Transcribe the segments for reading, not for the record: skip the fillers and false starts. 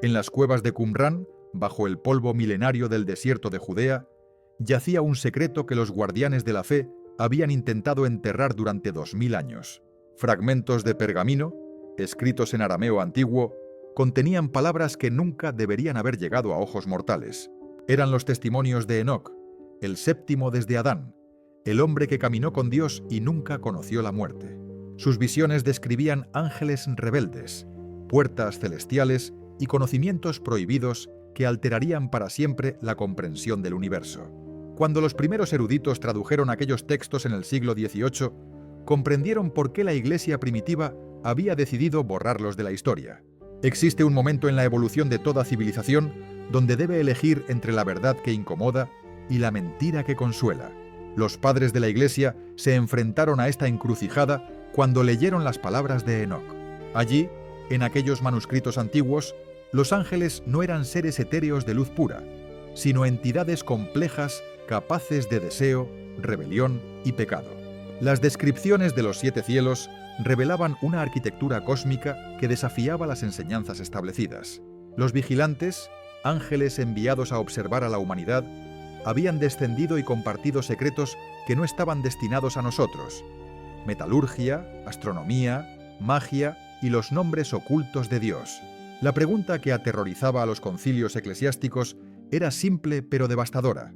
En las cuevas de Qumrán, bajo el polvo milenario del desierto de Judea, yacía un secreto que los guardianes de la fe habían intentado enterrar durante 2000 años. Fragmentos de pergamino, escritos en arameo antiguo, contenían palabras que nunca deberían haber llegado a ojos mortales. Eran los testimonios de Enoc, el séptimo desde Adán, el hombre que caminó con Dios y nunca conoció la muerte. Sus visiones describían ángeles rebeldes, puertas celestiales y conocimientos prohibidos que alterarían para siempre la comprensión del universo. Cuando los primeros eruditos tradujeron aquellos textos en el siglo XVIII, comprendieron por qué la Iglesia primitiva había decidido borrarlos de la historia. Existe un momento en la evolución de toda civilización donde debe elegir entre la verdad que incomoda y la mentira que consuela. Los padres de la Iglesia se enfrentaron a esta encrucijada cuando leyeron las palabras de Enoc. Allí, en aquellos manuscritos antiguos, los ángeles no eran seres etéreos de luz pura, sino entidades complejas capaces de deseo, rebelión y pecado. Las descripciones de los 7 cielos revelaban una arquitectura cósmica que desafiaba las enseñanzas establecidas. Los vigilantes, ángeles enviados a observar a la humanidad, habían descendido y compartido secretos que no estaban destinados a nosotros: metalurgia, astronomía, magia y los nombres ocultos de Dios. La pregunta que aterrorizaba a los concilios eclesiásticos era simple pero devastadora.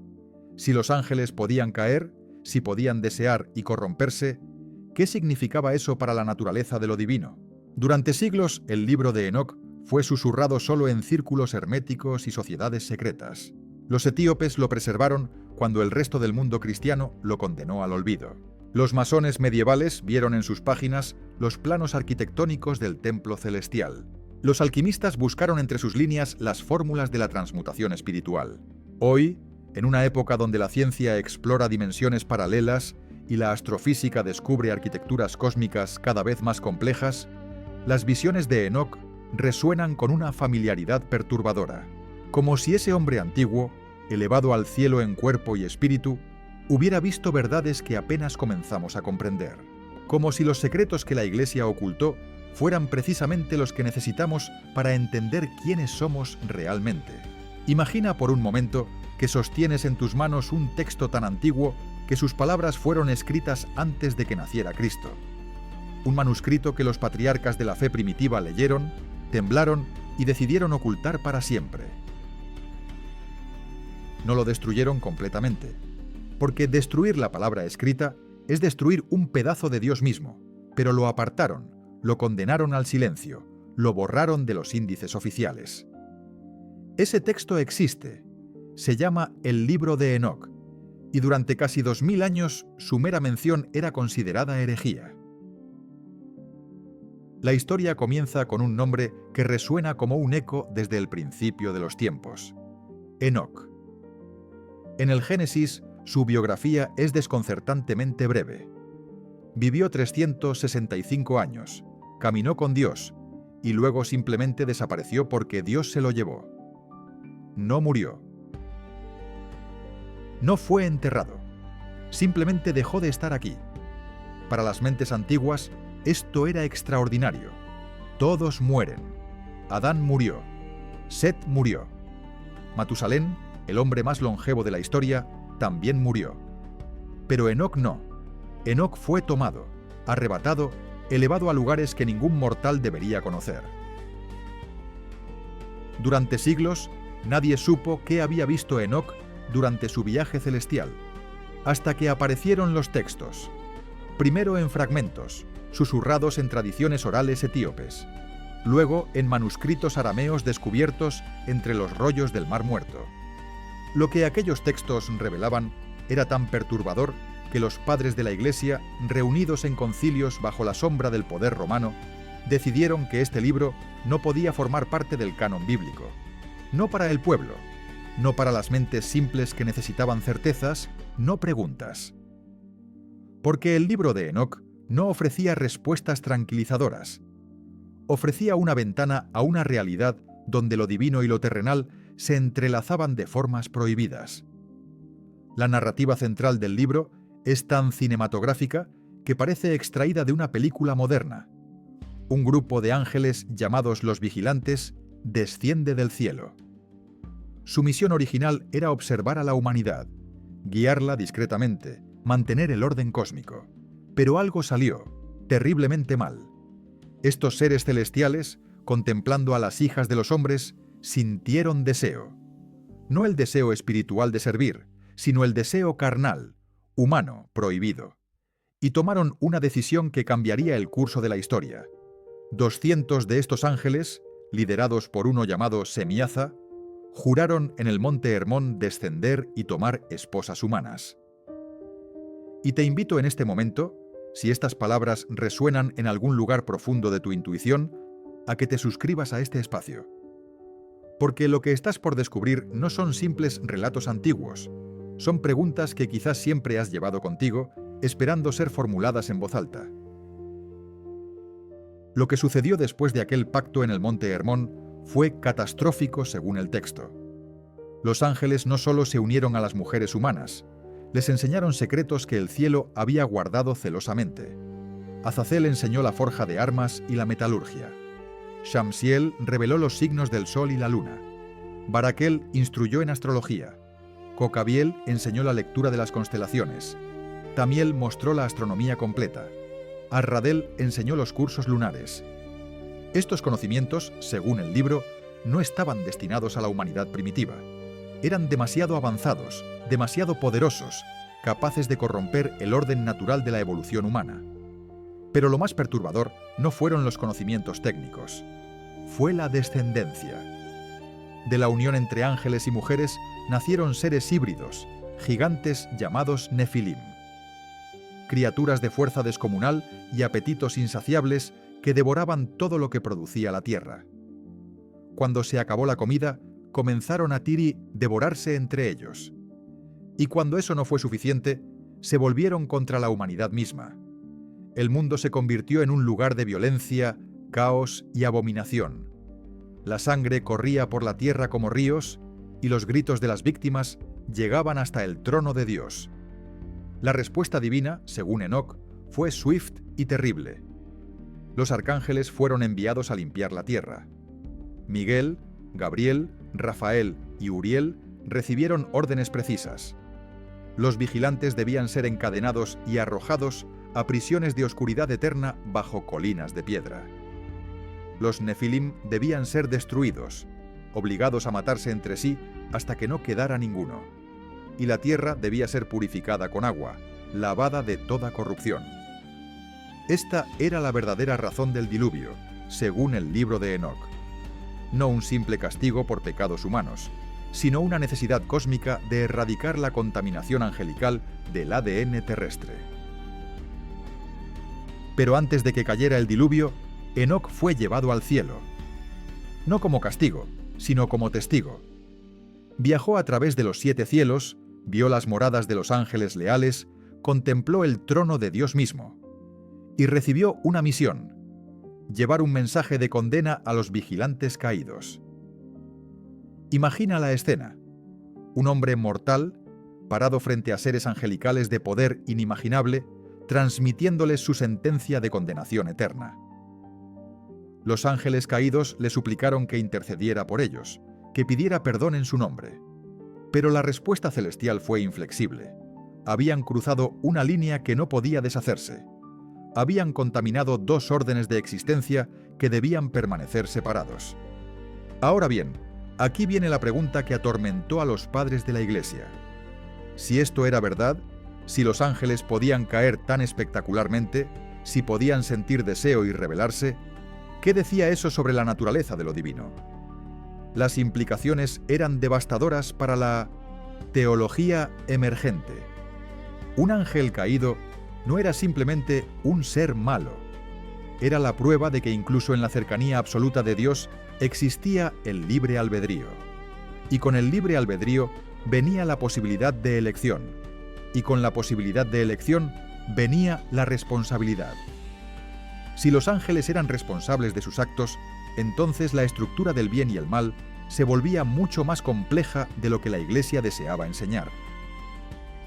Si los ángeles podían caer, si podían desear y corromperse, ¿qué significaba eso para la naturaleza de lo divino? Durante siglos, el libro de Enoc fue susurrado solo en círculos herméticos y sociedades secretas. Los etíopes lo preservaron cuando el resto del mundo cristiano lo condenó al olvido. Los masones medievales vieron en sus páginas los planos arquitectónicos del templo celestial. Los alquimistas buscaron entre sus líneas las fórmulas de la transmutación espiritual. Hoy, en una época donde la ciencia explora dimensiones paralelas y la astrofísica descubre arquitecturas cósmicas cada vez más complejas, las visiones de Enoc resuenan con una familiaridad perturbadora, como si ese hombre antiguo, elevado al cielo en cuerpo y espíritu, hubiera visto verdades que apenas comenzamos a comprender, como si los secretos que la Iglesia ocultó fueran precisamente los que necesitamos para entender quiénes somos realmente. Imagina por un momento que sostienes en tus manos un texto tan antiguo que sus palabras fueron escritas antes de que naciera Cristo. Un manuscrito que los patriarcas de la fe primitiva leyeron, temblaron y decidieron ocultar para siempre. No lo destruyeron completamente, porque destruir la palabra escrita es destruir un pedazo de Dios mismo, pero lo apartaron, lo condenaron al silencio, lo borraron de los índices oficiales. Ese texto existe, se llama el Libro de Enoc, y durante casi 2000 años su mera mención era considerada herejía. La historia comienza con un nombre que resuena como un eco desde el principio de los tiempos: Enoc. En el Génesis, su biografía es desconcertantemente breve. Vivió 365 años, caminó con Dios, y luego simplemente desapareció porque Dios se lo llevó. No murió. No fue enterrado. Simplemente dejó de estar aquí. Para las mentes antiguas, esto era extraordinario. Todos mueren. Adán murió. Set murió. Matusalén, el hombre más longevo de la historia, también murió. Pero Enoc no. Enoc fue tomado, arrebatado, elevado a lugares que ningún mortal debería conocer. Durante siglos, nadie supo qué había visto Enoc durante su viaje celestial, hasta que aparecieron los textos, primero en fragmentos, susurrados en tradiciones orales etíopes, luego en manuscritos arameos descubiertos entre los rollos del Mar Muerto. Lo que aquellos textos revelaban era tan perturbador que los padres de la Iglesia, reunidos en concilios bajo la sombra del poder romano, decidieron que este libro no podía formar parte del canon bíblico. No para el pueblo, no para las mentes simples que necesitaban certezas, no preguntas. Porque el libro de Enoc no ofrecía respuestas tranquilizadoras. Ofrecía una ventana a una realidad donde lo divino y lo terrenal se entrelazaban de formas prohibidas. La narrativa central del libro es tan cinematográfica que parece extraída de una película moderna. Un grupo de ángeles llamados los vigilantes desciende del cielo. Su misión original era observar a la humanidad, guiarla discretamente, mantener el orden cósmico. Pero algo salió, terriblemente mal. Estos seres celestiales, contemplando a las hijas de los hombres, sintieron deseo. No el deseo espiritual de servir, sino el deseo carnal, humano, prohibido. Y tomaron una decisión que cambiaría el curso de la historia. 200 de estos ángeles, liderados por uno llamado Semiaza, juraron en el monte Hermón descender y tomar esposas humanas. Y te invito en este momento, si estas palabras resuenan en algún lugar profundo de tu intuición, a que te suscribas a este espacio. Porque lo que estás por descubrir no son simples relatos antiguos, son preguntas que quizás siempre has llevado contigo, esperando ser formuladas en voz alta. Lo que sucedió después de aquel pacto en el monte Hermón fue catastrófico según el texto. Los ángeles no solo se unieron a las mujeres humanas, les enseñaron secretos que el cielo había guardado celosamente. Azazel enseñó la forja de armas y la metalurgia. Shamsiel reveló los signos del sol y la luna. Barakel instruyó en astrología. Cocabiel enseñó la lectura de las constelaciones. Tamiel mostró la astronomía completa. Arradel enseñó los cursos lunares. Estos conocimientos, según el libro, no estaban destinados a la humanidad primitiva. Eran demasiado avanzados, demasiado poderosos, capaces de corromper el orden natural de la evolución humana. Pero lo más perturbador no fueron los conocimientos técnicos, fue la descendencia. De la unión entre ángeles y mujeres nacieron seres híbridos, gigantes llamados Nefilim. Criaturas de fuerza descomunal y apetitos insaciables que devoraban todo lo que producía la tierra. Cuando se acabó la comida, comenzaron a devorarse entre ellos. Y cuando eso no fue suficiente, se volvieron contra la humanidad misma. El mundo se convirtió en un lugar de violencia, caos y abominación. La sangre corría por la tierra como ríos y los gritos de las víctimas llegaban hasta el trono de Dios. La respuesta divina, según Enoc, fue swift y terrible. Los arcángeles fueron enviados a limpiar la tierra. Miguel, Gabriel, Rafael y Uriel recibieron órdenes precisas. Los vigilantes debían ser encadenados y arrojados a prisiones de oscuridad eterna bajo colinas de piedra. Los Nefilim debían ser destruidos, obligados a matarse entre sí hasta que no quedara ninguno. Y la tierra debía ser purificada con agua, lavada de toda corrupción. Esta era la verdadera razón del diluvio, según el libro de Enoc. No un simple castigo por pecados humanos, sino una necesidad cósmica de erradicar la contaminación angelical del ADN terrestre. Pero antes de que cayera el diluvio, Enoc fue llevado al cielo. No como castigo, sino como testigo. Viajó a través de los 7 cielos, vio las moradas de los ángeles leales, contempló el trono de Dios mismo y recibió una misión: llevar un mensaje de condena a los vigilantes caídos. Imagina la escena: un hombre mortal, parado frente a seres angelicales de poder inimaginable, transmitiéndoles su sentencia de condenación eterna. Los ángeles caídos le suplicaron que intercediera por ellos, que pidiera perdón en su nombre. Pero la respuesta celestial fue inflexible. Habían cruzado una línea que no podía deshacerse. Habían contaminado 2 órdenes de existencia que debían permanecer separados. Ahora bien, aquí viene la pregunta que atormentó a los padres de la Iglesia. Si esto era verdad, si los ángeles podían caer tan espectacularmente, si podían sentir deseo y rebelarse, ¿qué decía eso sobre la naturaleza de lo divino? Las implicaciones eran devastadoras para la teología emergente. Un ángel caído no era simplemente un ser malo. Era la prueba de que incluso en la cercanía absoluta de Dios existía el libre albedrío. Y con el libre albedrío venía la posibilidad de elección. Y con la posibilidad de elección venía la responsabilidad. Si los ángeles eran responsables de sus actos, entonces la estructura del bien y el mal se volvía mucho más compleja de lo que la Iglesia deseaba enseñar.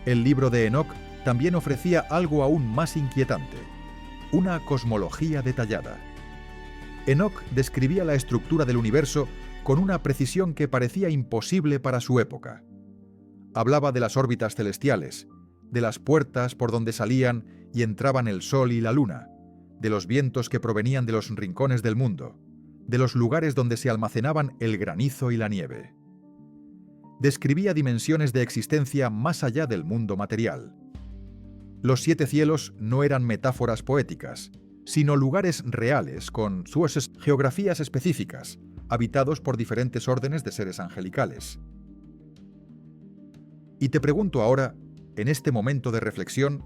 El libro de Enoc también ofrecía algo aún más inquietante: una cosmología detallada. Enoc describía la estructura del universo con una precisión que parecía imposible para su época. Hablaba de las órbitas celestiales, de las puertas por donde salían y entraban el sol y la luna, de los vientos que provenían de los rincones del mundo, de los lugares donde se almacenaban el granizo y la nieve. Describía dimensiones de existencia más allá del mundo material. Los 7 cielos no eran metáforas poéticas, sino lugares reales con sus geografías específicas, habitados por diferentes órdenes de seres angelicales. Y te pregunto ahora, en este momento de reflexión,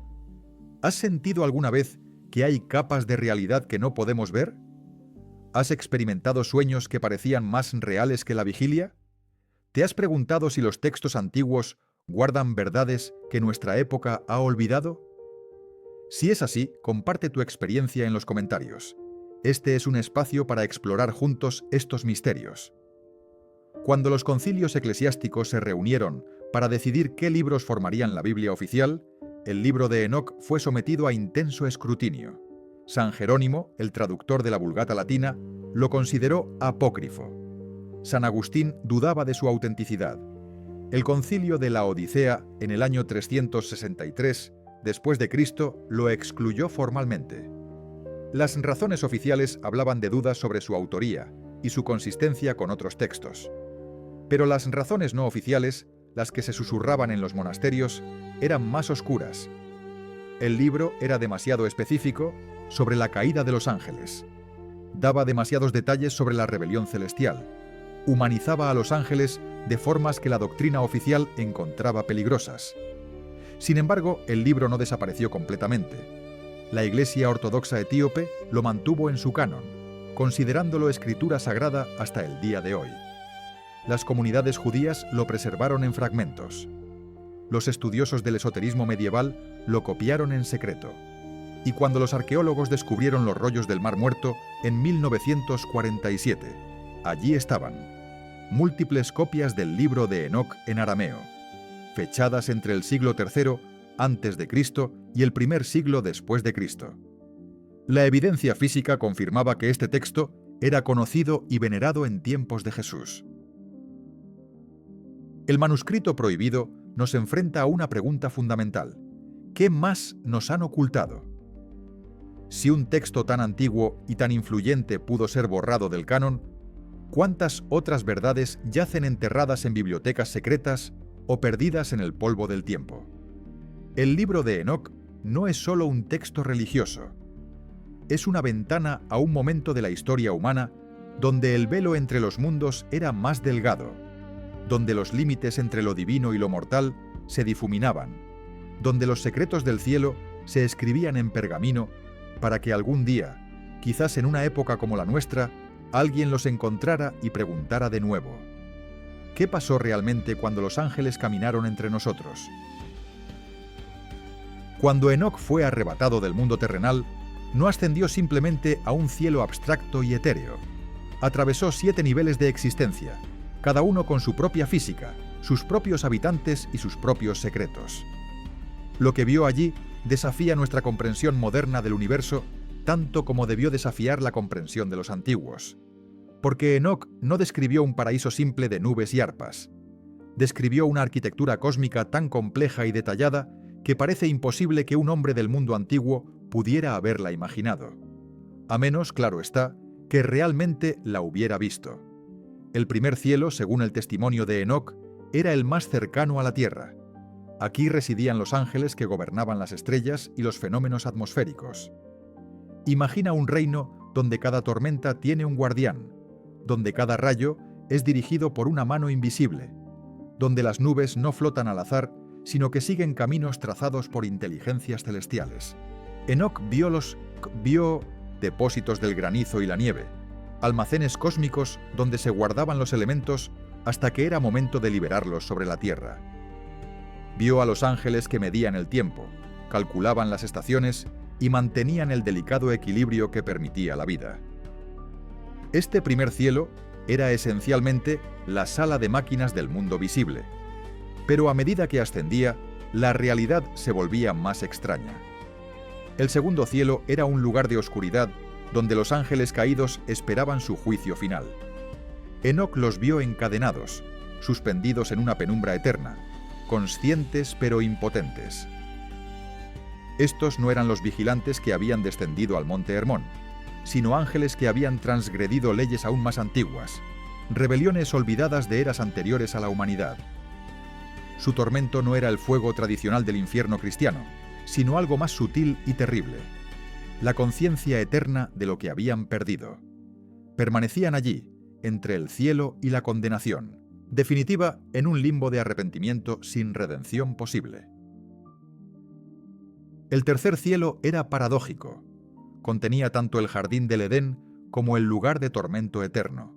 ¿has sentido alguna vez que hay capas de realidad que no podemos ver? ¿Has experimentado sueños que parecían más reales que la vigilia? ¿Te has preguntado si los textos antiguos guardan verdades que nuestra época ha olvidado? Si es así, comparte tu experiencia en los comentarios. Este es un espacio para explorar juntos estos misterios. Cuando los concilios eclesiásticos se reunieron para decidir qué libros formarían la Biblia oficial, el libro de Enoc fue sometido a intenso escrutinio. San Jerónimo, el traductor de la Vulgata latina, lo consideró apócrifo. San Agustín dudaba de su autenticidad. El concilio de la Odisea, en el año 363 después de Cristo, lo excluyó formalmente. Las razones oficiales hablaban de dudas sobre su autoría y su consistencia con otros textos. Pero las razones no oficiales, las que se susurraban en los monasterios, eran más oscuras. El libro era demasiado específico sobre la caída de los ángeles. Daba demasiados detalles sobre la rebelión celestial. Humanizaba a los ángeles de formas que la doctrina oficial encontraba peligrosas. Sin embargo, el libro no desapareció completamente. La Iglesia Ortodoxa etíope lo mantuvo en su canon, considerándolo escritura sagrada hasta el día de hoy. Las comunidades judías lo preservaron en fragmentos. Los estudiosos del esoterismo medieval lo copiaron en secreto. Y cuando los arqueólogos descubrieron los rollos del Mar Muerto en 1947, allí estaban múltiples copias del libro de Enoc en arameo, fechadas entre el siglo III antes de Cristo y el primer siglo después de Cristo. La evidencia física confirmaba que este texto era conocido y venerado en tiempos de Jesús. El manuscrito prohibido nos enfrenta a una pregunta fundamental. ¿Qué más nos han ocultado? Si un texto tan antiguo y tan influyente pudo ser borrado del canon, ¿cuántas otras verdades yacen enterradas en bibliotecas secretas o perdidas en el polvo del tiempo? El libro de Enoc no es solo un texto religioso. Es una ventana a un momento de la historia humana donde el velo entre los mundos era más delgado, donde los límites entre lo divino y lo mortal se difuminaban, donde los secretos del cielo se escribían en pergamino para que algún día, quizás en una época como la nuestra, alguien los encontrara y preguntara de nuevo: ¿qué pasó realmente cuando los ángeles caminaron entre nosotros? Cuando Enoc fue arrebatado del mundo terrenal, no ascendió simplemente a un cielo abstracto y etéreo. Atravesó 7 niveles de existencia, cada uno con su propia física, sus propios habitantes y sus propios secretos. Lo que vio allí desafía nuestra comprensión moderna del universo tanto como debió desafiar la comprensión de los antiguos. Porque Enoc no describió un paraíso simple de nubes y arpas. Describió una arquitectura cósmica tan compleja y detallada que parece imposible que un hombre del mundo antiguo pudiera haberla imaginado. A menos, claro está, que realmente la hubiera visto. El primer cielo, según el testimonio de Enoc, era el más cercano a la tierra. Aquí residían los ángeles que gobernaban las estrellas y los fenómenos atmosféricos. Imagina un reino donde cada tormenta tiene un guardián, donde cada rayo es dirigido por una mano invisible, donde las nubes no flotan al azar, sino que siguen caminos trazados por inteligencias celestiales. Enoc vio depósitos del granizo y la nieve, almacenes cósmicos donde se guardaban los elementos hasta que era momento de liberarlos sobre la tierra. Vio a los ángeles que medían el tiempo, calculaban las estaciones y mantenían el delicado equilibrio que permitía la vida. Este primer cielo era esencialmente la sala de máquinas del mundo visible, pero a medida que ascendía, la realidad se volvía más extraña. El segundo cielo era un lugar de oscuridad donde los ángeles caídos esperaban su juicio final. Enoc los vio encadenados, suspendidos en una penumbra eterna, conscientes pero impotentes. Estos no eran los vigilantes que habían descendido al monte Hermón, sino ángeles que habían transgredido leyes aún más antiguas, rebeliones olvidadas de eras anteriores a la humanidad. Su tormento no era el fuego tradicional del infierno cristiano, sino algo más sutil y terrible: la conciencia eterna de lo que habían perdido. Permanecían allí, entre el cielo y la condenación, definitiva en un limbo de arrepentimiento sin redención posible. El tercer cielo era paradójico. Contenía tanto el jardín del Edén como el lugar de tormento eterno.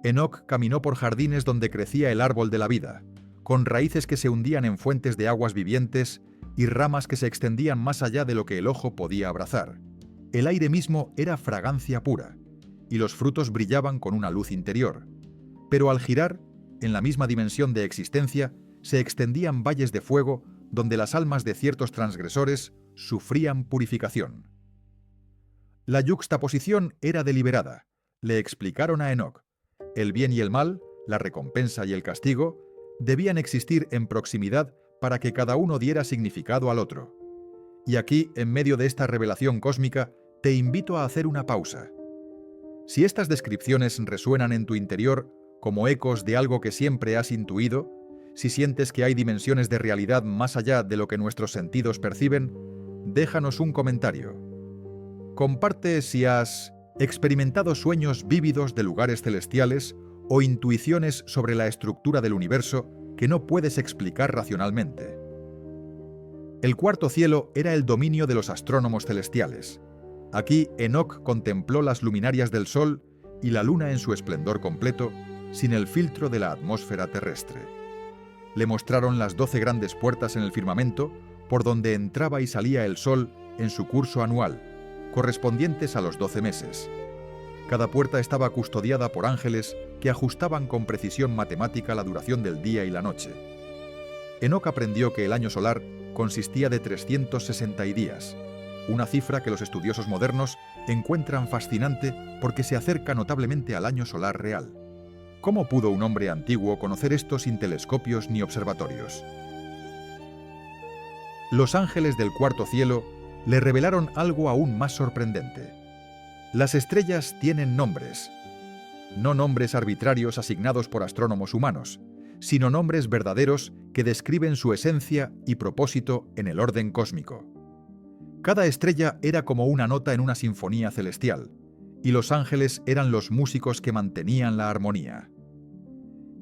Enoc caminó por jardines donde crecía el árbol de la vida, con raíces que se hundían en fuentes de aguas vivientes y ramas que se extendían más allá de lo que el ojo podía abrazar. El aire mismo era fragancia pura, y los frutos brillaban con una luz interior. Pero al girar, en la misma dimensión de existencia, se extendían valles de fuego donde las almas de ciertos transgresores sufrían purificación. La yuxtaposición era deliberada. Le explicaron a Enoc: el bien y el mal, la recompensa y el castigo, debían existir en proximidad para que cada uno diera significado al otro. Y aquí, en medio de esta revelación cósmica, te invito a hacer una pausa. Si estas descripciones resuenan en tu interior como ecos de algo que siempre has intuido, si sientes que hay dimensiones de realidad más allá de lo que nuestros sentidos perciben, déjanos un comentario. Comparte si has experimentado sueños vívidos de lugares celestiales o intuiciones sobre la estructura del universo que no puedes explicar racionalmente. El cuarto cielo era el dominio de los astrónomos celestiales. Aquí Enoc contempló las luminarias del Sol y la Luna en su esplendor completo, sin el filtro de la atmósfera terrestre. Le mostraron las 12 grandes puertas en el firmamento por donde entraba y salía el Sol en su curso anual, correspondientes a los 12 meses. Cada puerta estaba custodiada por ángeles que ajustaban con precisión matemática la duración del día y la noche. Enoc aprendió que el año solar consistía de 360 días, una cifra que los estudiosos modernos encuentran fascinante porque se acerca notablemente al año solar real. ¿Cómo pudo un hombre antiguo conocer esto sin telescopios ni observatorios? Los ángeles del cuarto cielo le revelaron algo aún más sorprendente. Las estrellas tienen nombres. No nombres arbitrarios asignados por astrónomos humanos, sino nombres verdaderos que describen su esencia y propósito en el orden cósmico. Cada estrella era como una nota en una sinfonía celestial, y los ángeles eran los músicos que mantenían la armonía.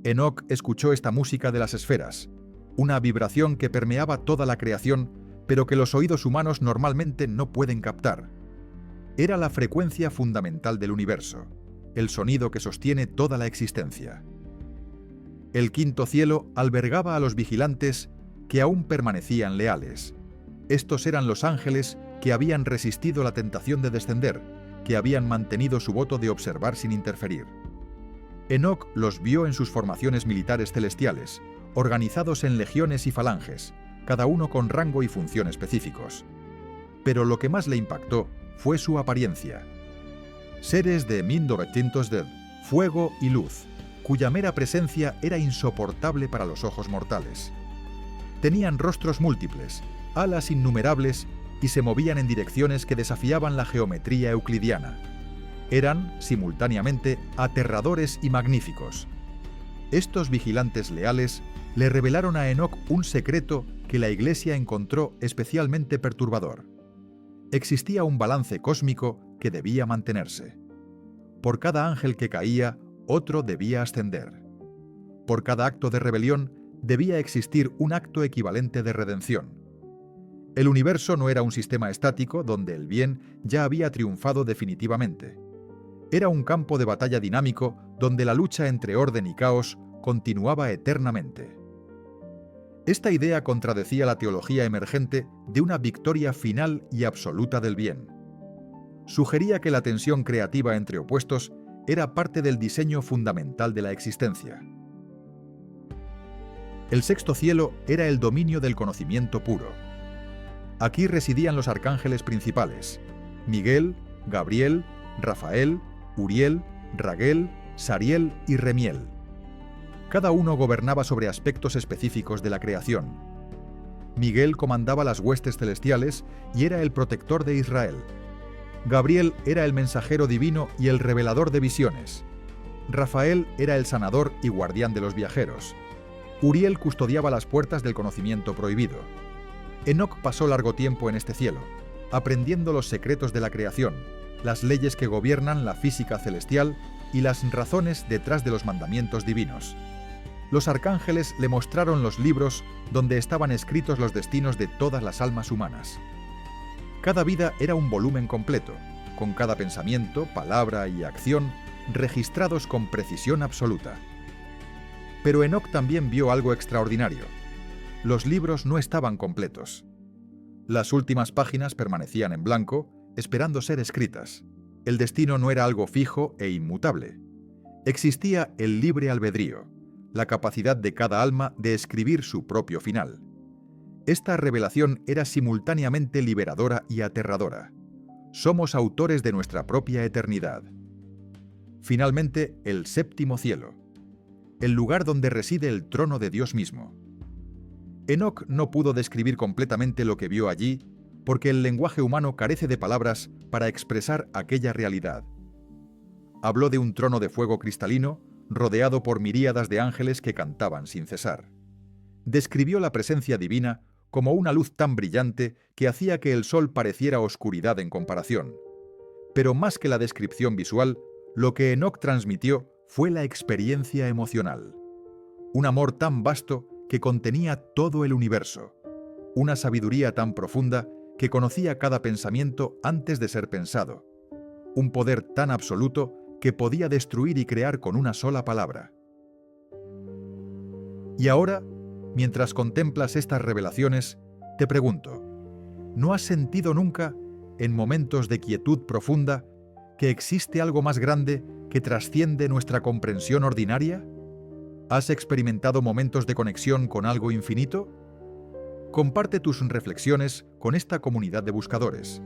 Enoc escuchó esta música de las esferas, una vibración que permeaba toda la creación, pero que los oídos humanos normalmente no pueden captar. Era la frecuencia fundamental del universo, el sonido que sostiene toda la existencia. El quinto cielo albergaba a los vigilantes que aún permanecían leales. Estos eran los ángeles que habían resistido la tentación de descender, que habían mantenido su voto de observar sin interferir. Enoc los vio en sus formaciones militares celestiales, organizados en legiones y falanges, cada uno con rango y función específicos. Pero lo que más le impactó fue su apariencia. Seres de Mindortintos de fuego y luz, cuya mera presencia era insoportable para los ojos mortales. Tenían rostros múltiples, alas innumerables y se movían en direcciones que desafiaban la geometría euclidiana. Eran, simultáneamente, aterradores y magníficos. Estos vigilantes leales le revelaron a Enoc un secreto que la Iglesia encontró especialmente perturbador. Existía un balance cósmico que debía mantenerse. Por cada ángel que caía, otro debía ascender. Por cada acto de rebelión, debía existir un acto equivalente de redención. El universo no era un sistema estático donde el bien ya había triunfado definitivamente. Era un campo de batalla dinámico donde la lucha entre orden y caos continuaba eternamente. Esta idea contradecía la teología emergente de una victoria final y absoluta del bien. Sugería que la tensión creativa entre opuestos era parte del diseño fundamental de la existencia. El sexto cielo era el dominio del conocimiento puro. Aquí residían los arcángeles principales: Miguel, Gabriel, Rafael, Uriel, Raguel, Sariel y Remiel. Cada uno gobernaba sobre aspectos específicos de la creación. Miguel comandaba las huestes celestiales y era el protector de Israel. Gabriel era el mensajero divino y el revelador de visiones. Rafael era el sanador y guardián de los viajeros. Uriel custodiaba las puertas del conocimiento prohibido. Enoc pasó largo tiempo en este cielo, aprendiendo los secretos de la creación, las leyes que gobiernan la física celestial y las razones detrás de los mandamientos divinos. Los arcángeles le mostraron los libros donde estaban escritos los destinos de todas las almas humanas. Cada vida era un volumen completo, con cada pensamiento, palabra y acción registrados con precisión absoluta. Pero Enoc también vio algo extraordinario. Los libros no estaban completos. Las últimas páginas permanecían en blanco, esperando ser escritas. El destino no era algo fijo e inmutable. Existía el libre albedrío, la capacidad de cada alma de escribir su propio final. Esta revelación era simultáneamente liberadora y aterradora. Somos autores de nuestra propia eternidad. Finalmente, el séptimo cielo, el lugar donde reside el trono de Dios mismo. Enoc no pudo describir completamente lo que vio allí, porque el lenguaje humano carece de palabras para expresar aquella realidad. Habló de un trono de fuego cristalino, rodeado por miríadas de ángeles que cantaban sin cesar. Describió la presencia divina como una luz tan brillante que hacía que el sol pareciera oscuridad en comparación. Pero más que la descripción visual, lo que Enoc transmitió fue la experiencia emocional. Un amor tan vasto que contenía todo el universo. Una sabiduría tan profunda que conocía cada pensamiento antes de ser pensado. Un poder tan absoluto que podía destruir y crear con una sola palabra. Y ahora, mientras contemplas estas revelaciones, te pregunto, ¿no has sentido nunca, en momentos de quietud profunda, que existe algo más grande que trasciende nuestra comprensión ordinaria? ¿Has experimentado momentos de conexión con algo infinito? Comparte tus reflexiones con esta comunidad de buscadores.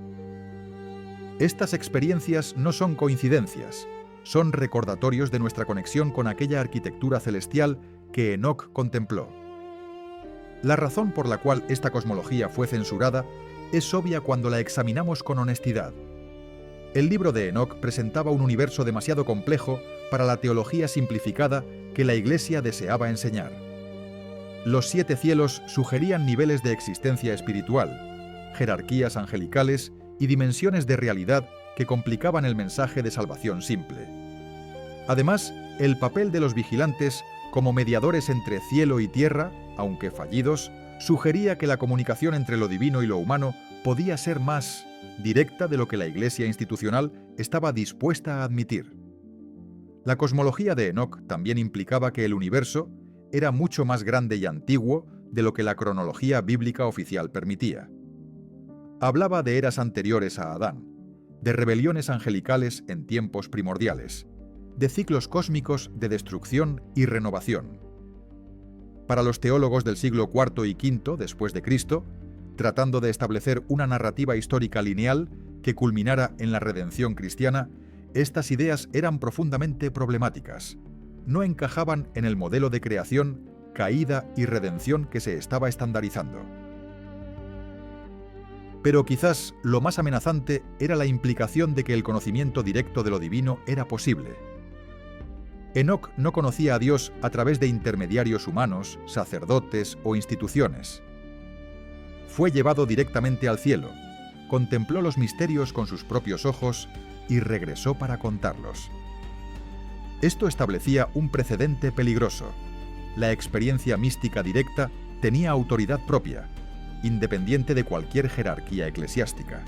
Estas experiencias no son coincidencias, son recordatorios de nuestra conexión con aquella arquitectura celestial que Enoc contempló. La razón por la cual esta cosmología fue censurada es obvia cuando la examinamos con honestidad. El libro de Enoc presentaba un universo demasiado complejo para la teología simplificada que la Iglesia deseaba enseñar. Los 7 cielos sugerían niveles de existencia espiritual, jerarquías angelicales y dimensiones de realidad que complicaban el mensaje de salvación simple. Además, el papel de los vigilantes como mediadores entre cielo y tierra, aunque fallidos, sugería que la comunicación entre lo divino y lo humano podía ser más directa de lo que la Iglesia institucional estaba dispuesta a admitir. La cosmología de Enoc también implicaba que el universo era mucho más grande y antiguo de lo que la cronología bíblica oficial permitía. Hablaba de eras anteriores a Adán, de rebeliones angelicales en tiempos primordiales, de ciclos cósmicos de destrucción y renovación. Para los teólogos del siglo IV y V después de Cristo, tratando de establecer una narrativa histórica lineal que culminara en la redención cristiana, estas ideas eran profundamente problemáticas. No encajaban en el modelo de creación, caída y redención que se estaba estandarizando. Pero quizás lo más amenazante era la implicación de que el conocimiento directo de lo divino era posible. Enoc no conocía a Dios a través de intermediarios humanos, sacerdotes o instituciones. Fue llevado directamente al cielo, contempló los misterios con sus propios ojos y regresó para contarlos. Esto establecía un precedente peligroso. La experiencia mística directa tenía autoridad propia, independiente de cualquier jerarquía eclesiástica.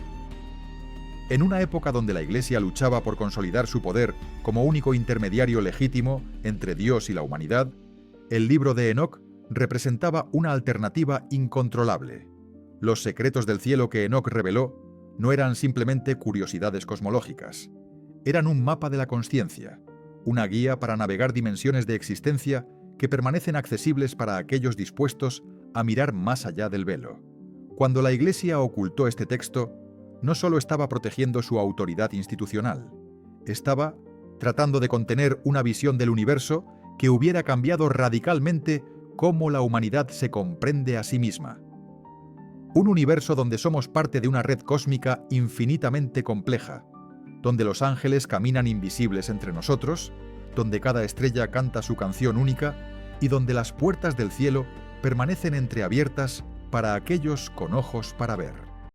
En una época donde la Iglesia luchaba por consolidar su poder como único intermediario legítimo entre Dios y la humanidad, el libro de Enoc representaba una alternativa incontrolable. Los secretos del cielo que Enoc reveló no eran simplemente curiosidades cosmológicas, eran un mapa de la consciencia, una guía para navegar dimensiones de existencia que permanecen accesibles para aquellos dispuestos a mirar más allá del velo. Cuando la Iglesia ocultó este texto, no solo estaba protegiendo su autoridad institucional, estaba tratando de contener una visión del universo que hubiera cambiado radicalmente cómo la humanidad se comprende a sí misma. Un universo donde somos parte de una red cósmica infinitamente compleja, donde los ángeles caminan invisibles entre nosotros, donde cada estrella canta su canción única y donde las puertas del cielo permanecen entreabiertas para aquellos con ojos para ver.